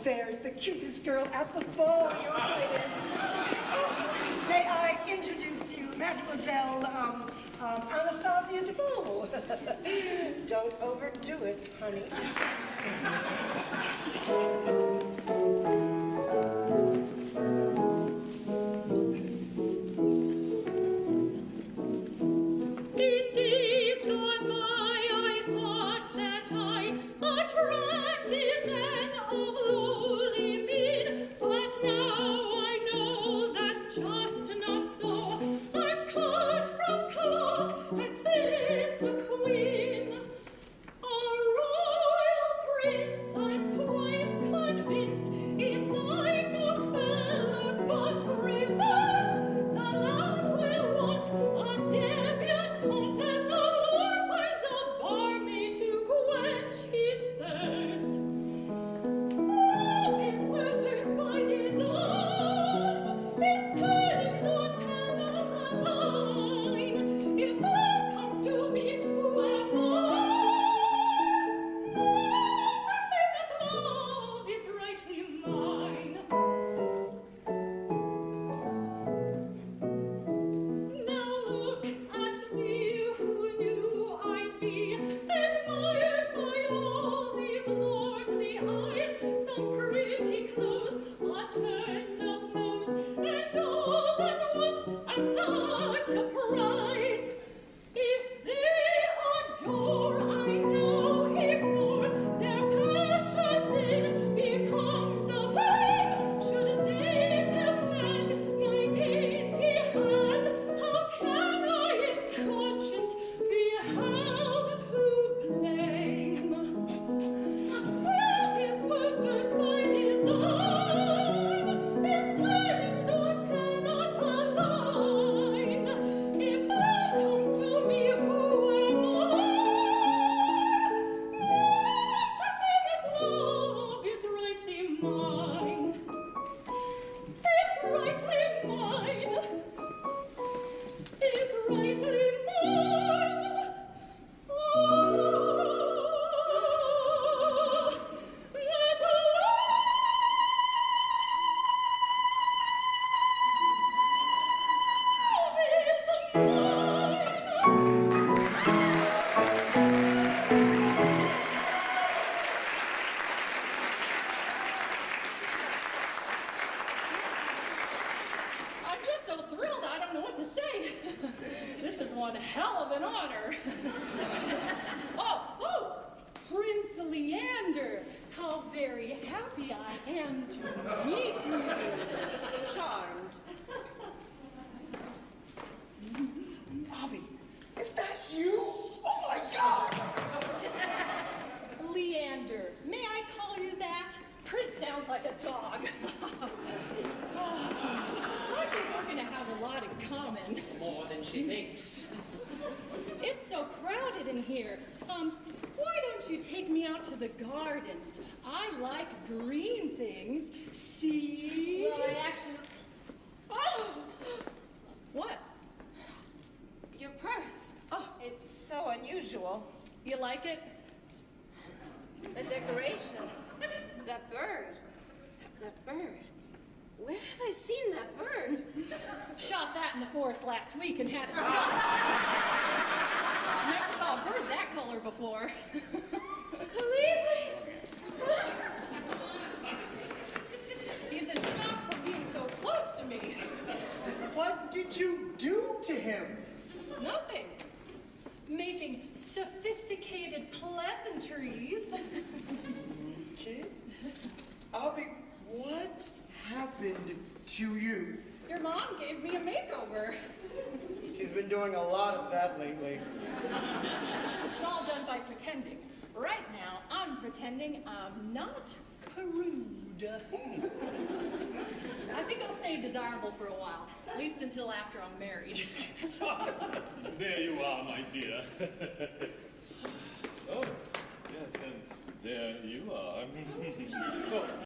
there's the cutest girl at the ball, your acquaintance. Oh, may I introduce you, Mademoiselle, Anastasia Defoe. Don't overdo it, honey. In days gone by, I thought that I attracted men of lowly mien, but now I know that's just not so. I'm cut from cloth as fits a queen. A royal prince, I'm quite convinced, is like most fellows but reversed. The land will want a debutante, and the Lord finds a barmaid to quench his thirst. Love is perverse by design, its turnings one cannot align. If love comes to me, who am I? Not to claim that love is rightly mine. Now look at me, who knew I'd be admired by all these lordly eyes, some pretty clothes, a turned-up nose, and all at once I'm such a prize. If they adore, I now ignore their passion, then becomes a flame. Should they demand my dainty hand, how can I in conscience be held to blame? Love is perverse by design, its turnings one cannot align. If love comes to me, who am I? Not to claim that love is rightly mine. It's rightly mine. It's rightly mine. Oh, let love is mine. I'm just so thrilled, I don't know what to say. This is one hell of an honor. Oh, Prince Leander, how very happy I am to meet you. Charmed. Obby, is that you? Oh my God! Leander, may I call you that? Prince sounds like a dog. I think we're going to have a lot in common. More than she thinks. It's so crowded in here. Why don't you take me out to the gardens? I like green things. See? Well, I actually was... Oh! What? Your purse. Oh, It's so unusual. you like it? The decoration. That bird. That bird. Where have I seen that bird? Shot that in the forest last week and had it shot. Never saw a bird that color before. Calibri! He's in shock from being so close to me. What did you do to him? Nothing. Making sophisticated pleasantries. Kid? Obby, what happened to you? Your mom gave me a makeover. She's been doing a lot of that lately. It's all done by pretending. Right now, I'm pretending I'm not crude. I think I'll stay desirable for a while, at least until after I'm married. There you are, my dear. Oh, yes, and there you are. Oh,